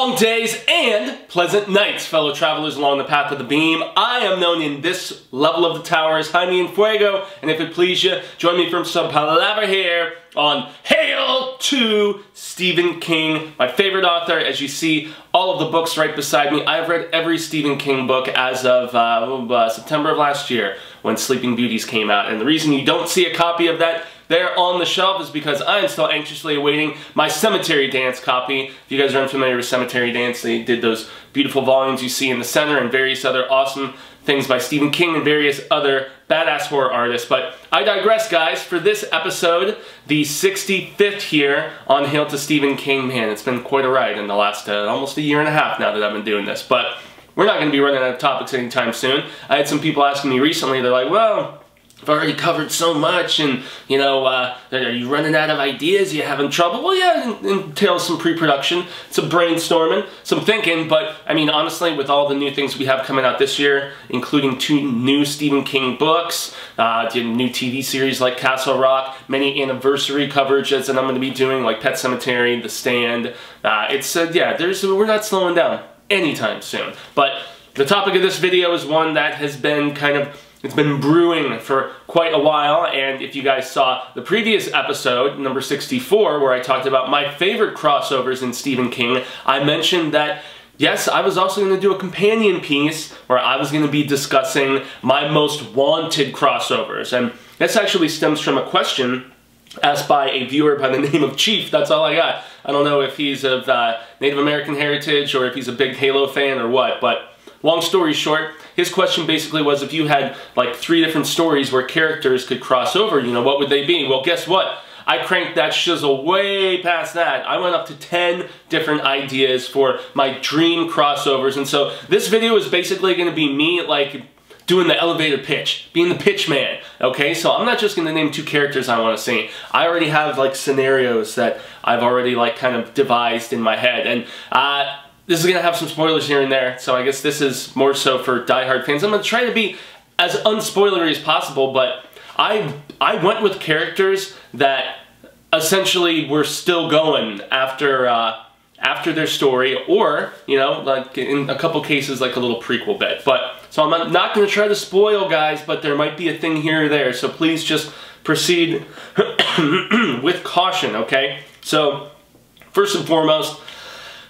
Long days and pleasant nights, fellow travelers along the path of the beam. I am known in this level of the tower as Jaime and Fuego, and if it please you, join me from some palaver here on Hail to Stephen King, my favorite author. As you see, all of the books right beside me. I've read every Stephen King book as of September of last year when Sleeping Beauties came out, and the reason you don't see a copy of that there on the shelf is because I'm still anxiously awaiting my Cemetery Dance copy. If you guys are unfamiliar with Cemetery Dance, they did those beautiful volumes you see in the center and various other awesome things by Stephen King and various other badass horror artists. But I digress, guys. For this episode, the 65th here on Hail to Stephen King. Man, it's been quite a ride in the last almost a year and a half now that I've been doing this. But we're not going to be running out of topics anytime soon. I had some people asking me recently, they're like, well, I've already covered so much, and, you know, are you running out of ideas? Are you having trouble? Well, yeah, it entails some pre-production, some brainstorming, some thinking, but, I mean, honestly, with all the new things we have coming out this year, including 2 new Stephen King books, new TV series like Castle Rock, many anniversary coverages that I'm going to be doing, like Pet Sematary, The Stand, yeah, we're not slowing down anytime soon. But the topic of this video is one that has been it's been brewing for quite a while, and if you guys saw the previous episode, number 64, where I talked about my favorite crossovers in Stephen King, I mentioned that, yes, I was also going to do a companion piece where I was going to be discussing my most wanted crossovers, and this actually stems from a question asked by a viewer by the name of Chief. That's all I got. I don't know if he's of Native American heritage or if he's a big Halo fan or what, but long story short, his question basically was, if you had like 3 different stories where characters could cross over, you know, what would they be? Well, guess what? I cranked that shizzle way past that. I went up to 10 different ideas for my dream crossovers, and so this video is basically going to be me like doing the elevator pitch, being the pitch man, okay? So I'm not just going to name 2 characters I want to see. I already have like scenarios that I've already like kind of devised in my head, and this is going to have some spoilers here and there, so I guess this is more so for diehard fans. I'm going to try to be as unspoilery as possible, but I went with characters that essentially were still going after their story, or, you know, like in a couple cases, like a little prequel bit. But so I'm not going to try to spoil, guys, but there might be a thing here or there, so please just proceed with caution, okay? So, first and foremost,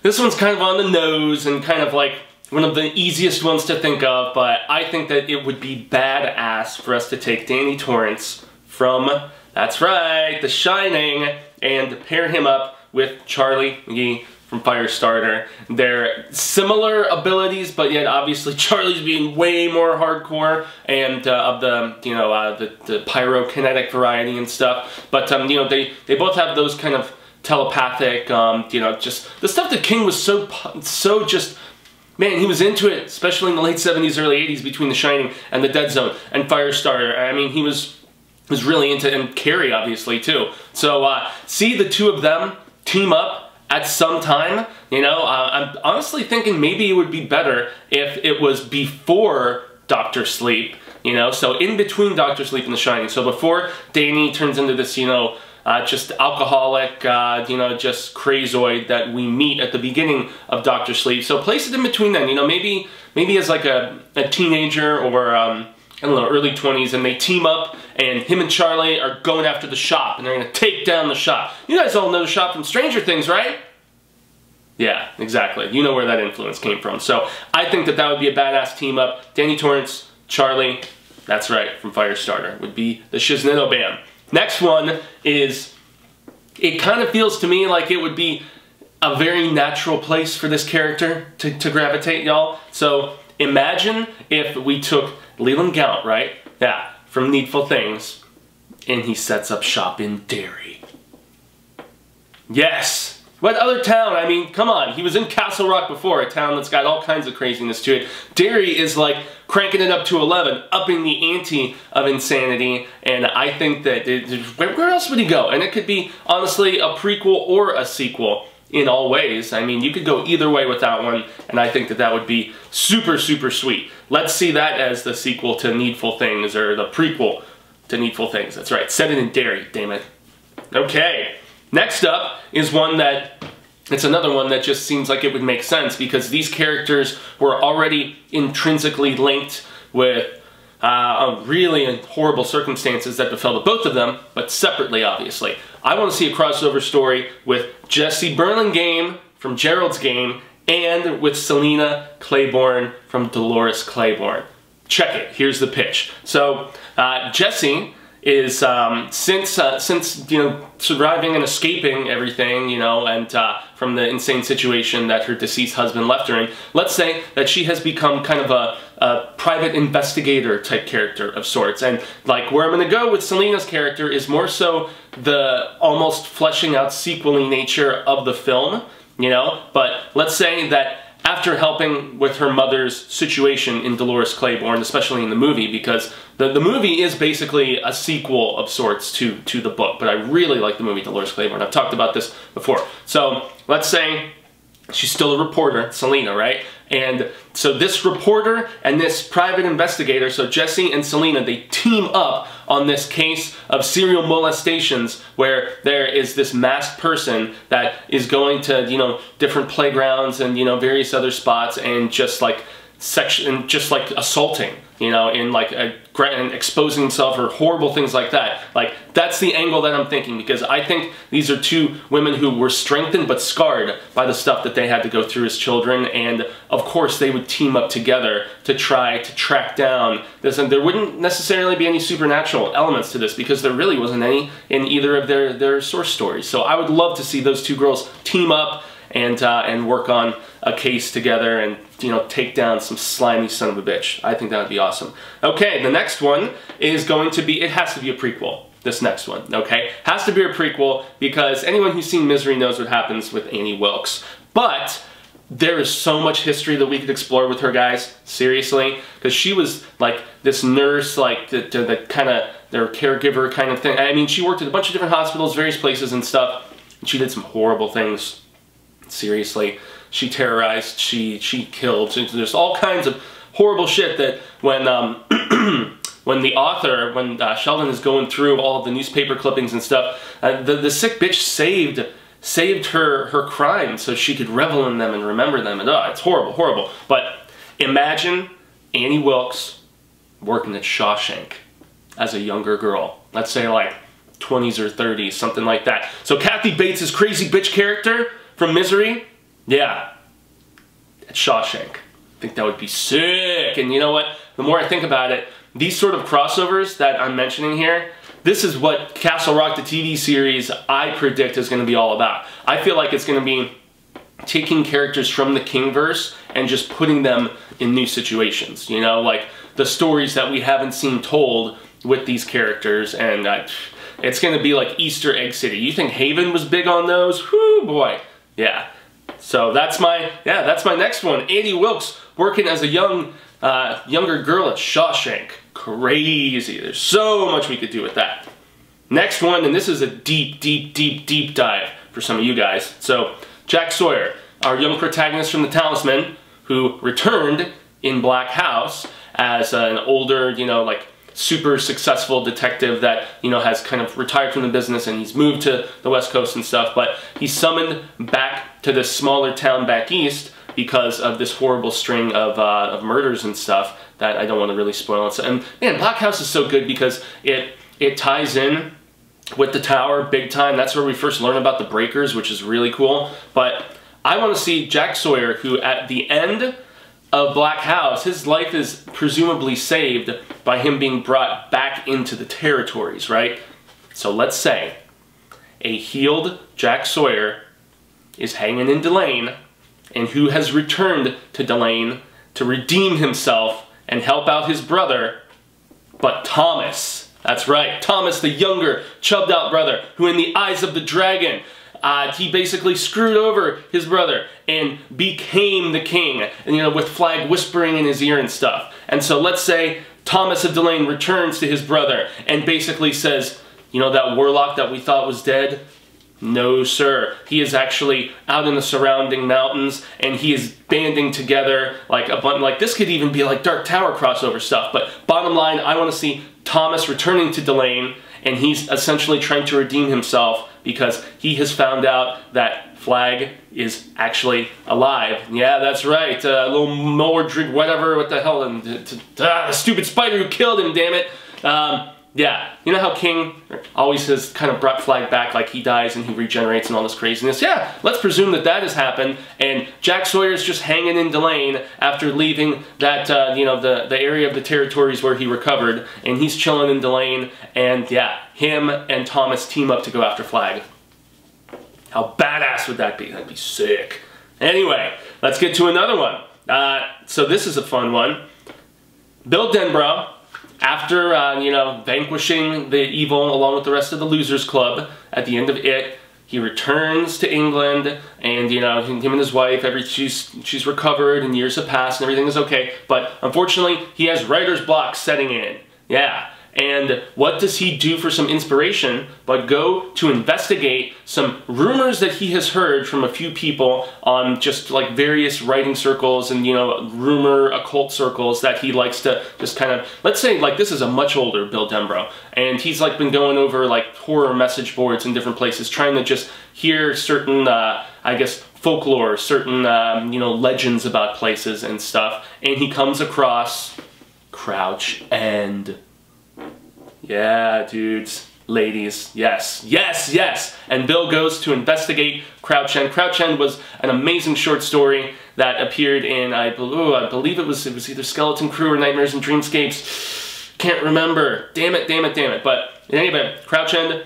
this one's kind of on the nose and kind of like one of the easiest ones to think of, but I think that it would be badass for us to take Danny Torrance from, that's right, The Shining, and pair him up with Charlie McGee from Firestarter. They're similar abilities, but yet obviously Charlie's being way more hardcore and of the, you know, the pyrokinetic variety and stuff. But, you know, they both have those kind of telepathic, you know, just the stuff that King was so just, man, he was into it, especially in the late 70s, early 80s, between The Shining and The Dead Zone and Firestarter. I mean, he was really into, and Carrie, obviously, too. So, see the 2 of them team up at some time, you know, I'm honestly thinking maybe it would be better if it was before Dr. Sleep, you know, so in between Dr. Sleep and The Shining. So before Danny turns into this, you know, just alcoholic, you know, just crazoid that we meet at the beginning of Dr. Sleep. So place it in between then, you know, maybe as like a teenager or, I don't know, early 20s, and they team up, and him and Charlie are going after the shop, and they're going to take down the shop. You guys all know the shop from Stranger Things, right? Yeah, exactly. You know where that influence came from. So I think that would be a badass team up. Danny Torrance, Charlie, that's right, from Firestarter, would be the Shiznitto Bam. Next one is, it kind of feels to me like it would be a very natural place for this character to gravitate, y'all. So imagine if we took Leland Gaunt, right? Yeah, from Needful Things, and he sets up shop in Derry. Yes! What other town? I mean, come on. He was in Castle Rock before, a town that's got all kinds of craziness to it. Derry is like cranking it up to 11, upping the ante of insanity, and I think that, where else would he go? And it could be, honestly, a prequel or a sequel in all ways. I mean, you could go either way with that one, and I think that would be super, super sweet. Let's see that as the sequel to Needful Things, or the prequel to Needful Things. That's right, set it in Derry, damn it. Okay, next up is one that it's another one that just seems like it would make sense because these characters were already intrinsically linked with really horrible circumstances that befell to both of them, but separately, obviously. I want to see a crossover story with Jesse Burlingame from Gerald's Game and with Selena Claiborne from Dolores Claiborne. Check it. Here's the pitch. So, Jesse is, since you know, surviving and escaping everything, you know, and from the insane situation that her deceased husband left her in, let's say that she has become kind of a private investigator type character of sorts. And like where I'm going to go with Selena's character is more so the almost fleshing out sequel-y nature of the film, you know, but let's say that after helping with her mother's situation in Dolores Claiborne, especially in the movie, because the movie is basically a sequel of sorts to the book, but I really like the movie Dolores Claiborne. I've talked about this before. So let's say she's still a reporter, Selena, right? And so this reporter and this private investigator, so Jesse and Selena, they team up on this case of serial molestations where there is this masked person that is going to, you know, different playgrounds and, you know, various other spots and just like assaulting, you know, in like and exposing himself or horrible things like that. Like, that's the angle that I'm thinking, because I think these are two women who were strengthened but scarred by the stuff that they had to go through as children, and of course they would team up together to try to track down this, and there wouldn't necessarily be any supernatural elements to this because there really wasn't any in either of their source stories. So I would love to see those two girls team up and work on a case together and, you know, take down some slimy son of a bitch. I think that would be awesome. Okay, the next one is going to be, it has to be a prequel, this next one, okay? Has to be a prequel because anyone who's seen Misery knows what happens with Annie Wilkes. But there is so much history that we could explore with her, guys, seriously, because she was like this nurse, like the kind of, their caregiver kind of thing. I mean, she worked at a bunch of different hospitals, various places and stuff. And she did some horrible things. Seriously, she terrorized, she killed, there's all kinds of horrible shit that when when the author, when Sheldon is going through all of the newspaper clippings and stuff, the sick bitch saved her crimes so she could revel in them and remember them, and it's horrible, horrible. But imagine Annie Wilkes working at Shawshank as a younger girl, let's say like 20s or 30s, something like that. So Kathy Bates' crazy bitch character from Misery, yeah, at Shawshank. I think that would be sick. And you know what? The more I think about it, these sort of crossovers that I'm mentioning here, this is what Castle Rock, the TV series, I predict is going to be all about. I feel like it's going to be taking characters from the Kingverse and just putting them in new situations. You know, like the stories that we haven't seen told with these characters, and it's going to be like Easter Egg City. You think Haven was big on those? Whoo, boy. Yeah, so that's my next one. Annie Wilkes working as a younger girl at Shawshank. Crazy. There's so much we could do with that. Next one, and this is a deep, deep, deep, deep dive for some of you guys. So Jack Sawyer, our young protagonist from The Talisman, who returned in Black House as an older, you know, like super successful detective that, you know, has kind of retired from the business and he's moved to the West Coast and stuff, but he's summoned back to this smaller town back east because of this horrible string of murders and stuff that I don't want to really spoil. And man, Black House is so good because it ties in with the Tower big time. That's where we first learn about the Breakers, which is really cool. But I want to see Jack Sawyer, who at the end of Black House, his life is presumably saved by him being brought back into the territories, right? So let's say a healed Jack Sawyer is hanging in Delane, and who has returned to Delane to redeem himself and help out his brother, but Thomas. That's right, Thomas, the younger, chubbed out brother, who in the eyes of the dragon, he basically screwed over his brother and became the king, and, you know, with Flag whispering in his ear and stuff. And so let's say Thomas of Delane returns to his brother and basically says, you know, that warlock that we thought was dead? No, sir. He is actually out in the surrounding mountains, and he is banding together like a bunch. Like, this could even be like Dark Tower crossover stuff. But bottom line, I want to see Thomas returning to Delane, and he's essentially trying to redeem himself because he has found out that Flag is actually alive. Yeah, that's right. Little Mordred, whatever, what the hell, and the stupid spider who killed him, damn it. Yeah, you know how King always has kind of brought Flag back, like he dies and he regenerates and all this craziness? Yeah, let's presume that that has happened, and Jack Sawyer's just hanging in Delane after leaving that, you know, the area of the territories where he recovered, and he's chilling in Delane, and yeah, him and Thomas team up to go after Flag. How badass would that be? That'd be sick. Anyway, let's get to another one. So this is a fun one. Bill Denbrough, after, you know, vanquishing the evil along with the rest of the Losers Club, at the end of it, he returns to England, and, you know, him and his wife, she's recovered, and years have passed, and everything is okay, but unfortunately, he has writer's block setting in. Yeah. And what does he do for some inspiration but go to investigate some rumors that he has heard from a few people on just like various writing circles and, you know, rumor occult circles that he likes to just kind of, let's say like this is a much older Bill Denbrough, and he's like been going over like horror message boards in different places trying to just hear certain, I guess, folklore, certain, you know, legends about places and stuff, and he comes across Crouch End. Yeah, dudes, ladies, yes, yes, yes. And Bill goes to investigate Crouch End. Crouch End was an amazing short story that appeared in, I believe it was either Skeleton Crew or Nightmares and Dreamscapes. Can't remember. Damn it, damn it, damn it. But in any event, Crouch End,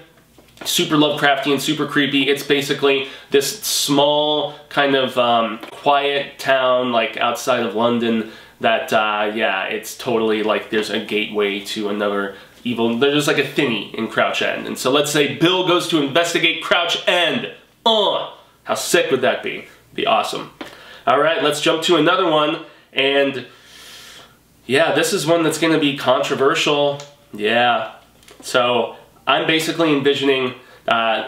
super Lovecraftian, super creepy. It's basically this small kind of quiet town like outside of London that, yeah, it's totally like there's a gateway to another evil. There's like a thingy in Crouch End. And so let's say Bill goes to investigate Crouch End. How sick would that be? Be awesome. Alright, let's jump to another one. And yeah, this is one that's going to be controversial. Yeah. So I'm basically envisioning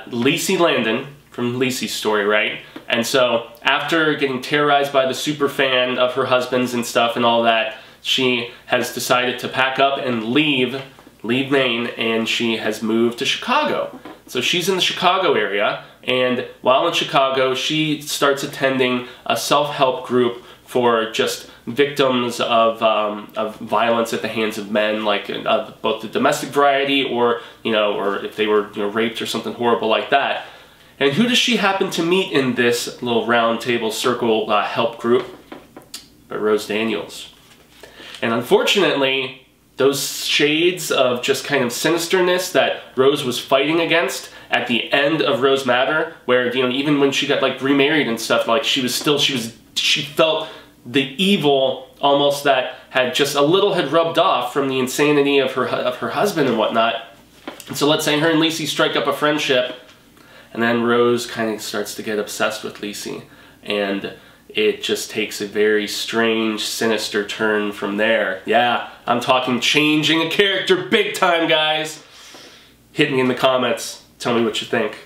Lacey Landon from Lacey's story, right? And so after getting terrorized by the super fan of her husband's and stuff and all that, she has decided to pack up and leave Maine, and she has moved to Chicago. So she's in the Chicago area, and while in Chicago, she starts attending a self-help group for just victims of violence at the hands of men, like both the domestic variety or, you know, or if they were, you know, raped or something horrible like that. And who does she happen to meet in this little round table circle help group? But Rose Daniels. And unfortunately, those shades of just kind of sinisterness that Rose was fighting against at the end of Rose Matter, where, you know, even when she got like remarried and stuff, like she felt the evil almost that had just a little had rubbed off from the insanity of her husband and whatnot. And so let's say her and Lacey strike up a friendship, and then Rose kind of starts to get obsessed with Lacey, and it just takes a very strange, sinister turn from there. Yeah, I'm talking changing a character big time, guys. Hit me in the comments. Tell me what you think.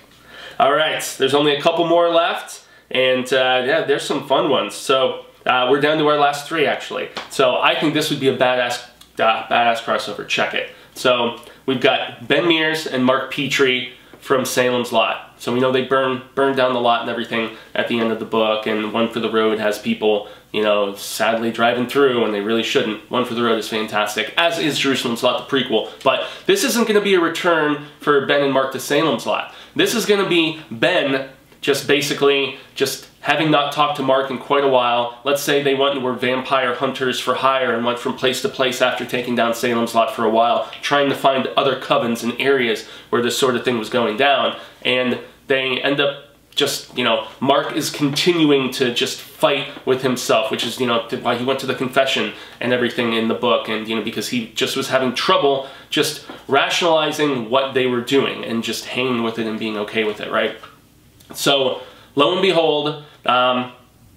Alright, there's only a couple more left, and yeah, there's some fun ones. So we're down to our last three, actually. So I think this would be a badass crossover. Check it. So we've got Ben Mears and Mark Petrie from Salem's Lot. So we know they burn down the lot and everything at the end of the book, and One for the Road has people, you know, sadly driving through when they really shouldn't. One for the Road is fantastic, as is Jerusalem's Lot, the prequel. But this isn't going to be a return for Ben and Mark to Salem's Lot. This is going to be Ben just basically just having not talked to Mark in quite a while. Let's say they went and were vampire hunters for hire and went from place to place after taking down Salem's Lot for a while, trying to find other covens and areas where this sort of thing was going down. And they end up just, you know, Mark is continuing to just fight with himself, which is, you know, why he went to the confession and everything in the book, and, you know, because he just was having trouble just rationalizing what they were doing and just hanging with it and being okay with it, right? So, lo and behold,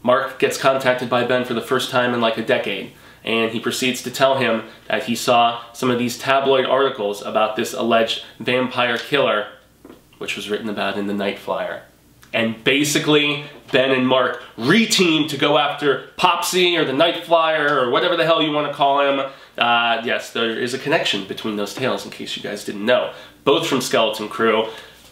Mark gets contacted by Ben for the first time in like a decade, and he proceeds to tell him that he saw some of these tabloid articles about this alleged vampire killer, which was written about in the Night Flyer. And basically, Ben and Mark re-team to go after Popsy or the Night Flyer or whatever the hell you want to call him. Yes, there is a connection between those tales, in case you guys didn't know. Both from Skeleton Crew.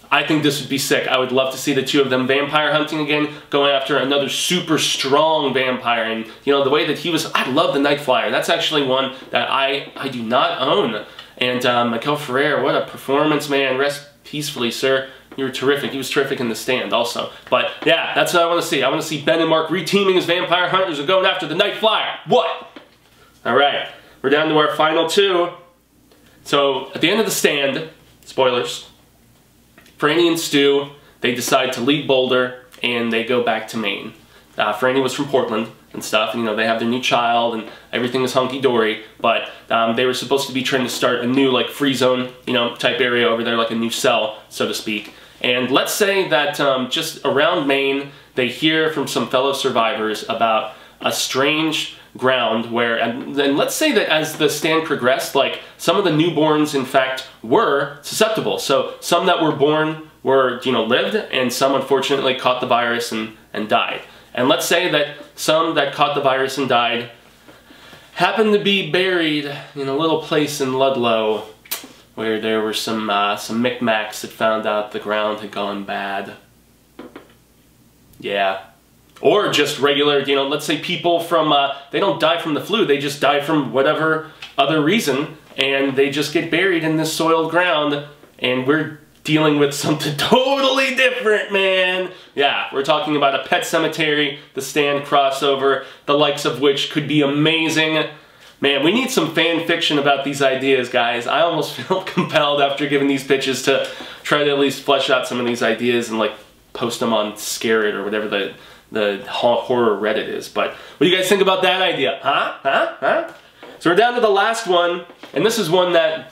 I think this would be sick. I would love to see the two of them vampire hunting again, going after another super strong vampire. And, you know, the way that he was, I love the Night Flyer. That's actually one that I do not own. And Miguel Ferrer, what a performance, man. Rest peacefully, sir. You were terrific. He was terrific in the stand also. But, yeah, that's what I want to see. I want to see Ben and Mark reteaming as vampire hunters and going after the Night Flyer. What? All right. We're down to our final two. So, at the end of the stand, spoilers, Franny and Stu, they decide to leave Boulder and they go back to Maine. Franny was from Portland and stuff, and you know, they have their new child and everything is hunky-dory, but they were supposed to be trying to start a new, like, free zone, you know, type area over there, like a new cell, so to speak. And let's say that just around Maine, they hear from some fellow survivors about a strange ground where, and then let's say that as the stand progressed, like, some of the newborns, in fact, were susceptible. So some that were born were, you know, lived, and some unfortunately caught the virus and died. And let's say that some that caught the virus and died happened to be buried in a little place in Ludlow where there were some Micmacs that found out the ground had gone bad. Yeah. Or just regular, you know, let's say people from, they don't die from the flu, they just die from whatever other reason, and they just get buried in this soiled ground, and we're dealing with something totally different, man. Yeah, we're talking about a Pet Cemetery, the Stand crossover, the likes of which could be amazing. Man, we need some fan fiction about these ideas, guys. I almost feel compelled after giving these pitches to try to at least flesh out some of these ideas and, like, post them on Scare It or whatever the horror Reddit is. But what do you guys think about that idea? Huh? So we're down to the last one, and this is one that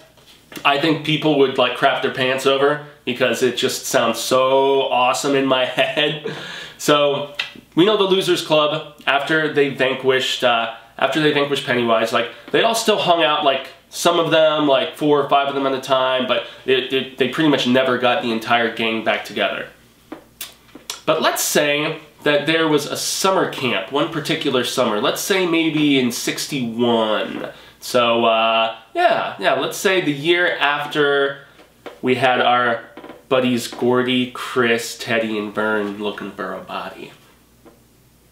I think people would, like, crap their pants over because it just sounds so awesome in my head. So we know the Losers Club, after they vanquished Pennywise, like, they all still hung out, like, some of them, like 4 or 5 of them at a time, but they pretty much never got the entire gang back together. But let's say that there was a summer camp, one particular summer, let's say maybe in '61. So, yeah, let's say the year after we had our buddies Gordy, Chris, Teddy, and Vern looking for a body.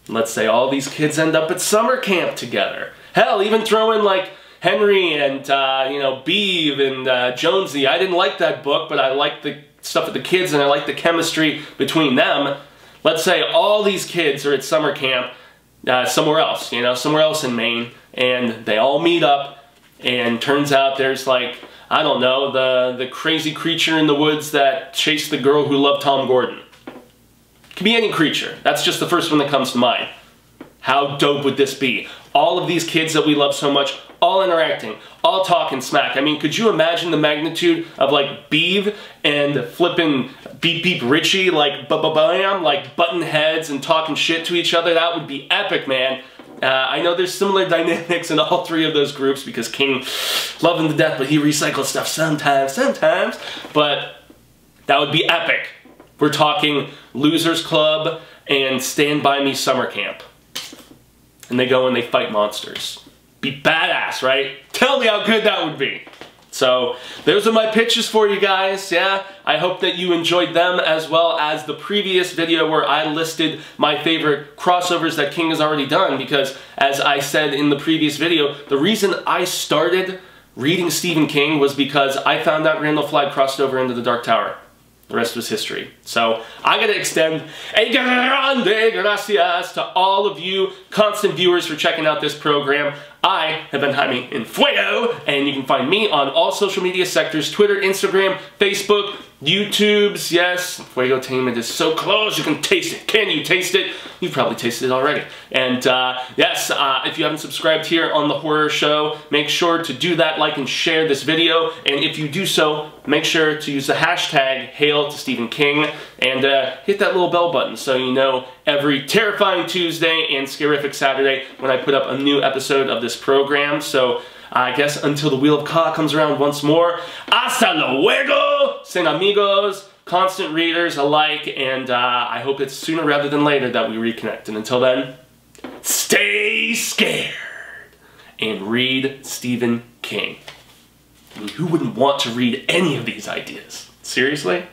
Let's say all these kids end up at summer camp together. Hell, even throw in, like, Henry and, you know, Beeve and Jonesy. I didn't like that book, but I liked the stuff with the kids and I liked the chemistry between them. Let's say all these kids are at summer camp somewhere else, you know, somewhere else in Maine, and they all meet up, and turns out there's, like, I don't know, the crazy creature in the woods that chased the girl who loved Tom Gordon. It could be any creature. That's just the first one that comes to mind. How dope would this be? All of these kids that we love so much, all interacting, all talking smack. I mean, could you imagine the magnitude of, like, Beeve and flipping Beep Beep Richie, like, ba-ba-bam, like, button heads and talking shit to each other? That would be epic, man. I know there's similar dynamics in all 3 of those groups because King, love him to death, but he recycles stuff sometimes. But that would be epic. We're talking Losers Club and Stand By Me Summer Camp. And they go and they fight monsters. Be badass, right? Tell me how good that would be. So, those are my pitches for you guys, yeah? I hope that you enjoyed them as well as the previous video where I listed my favorite crossovers that King has already done, because as I said in the previous video, the reason I started reading Stephen King was because I found out Randall Flagg crossed over into the Dark Tower. The rest was history. So I gotta extend a grande gracias to all of you constant viewers for checking out this program. I have been Jaime in Fuego, and you can find me on all social media sectors, Twitter, Instagram, Facebook, YouTube's, yes, Fuegotainment is so close, you can taste it. Can you taste it? You've probably tasted it already. And yes, if you haven't subscribed here on The Horror Show, make sure to do that, like and share this video, and if you do so, make sure to use the hashtag Hail to Stephen King, and hit that little bell button so you know every terrifying Tuesday and scarific Saturday when I put up a new episode of this program. So I guess until the Wheel of Ka comes around once more, hasta luego, sin amigos, constant readers alike, and I hope it's sooner rather than later that we reconnect. And until then, stay scared and read Stephen King. I mean, who wouldn't want to read any of these ideas? Seriously?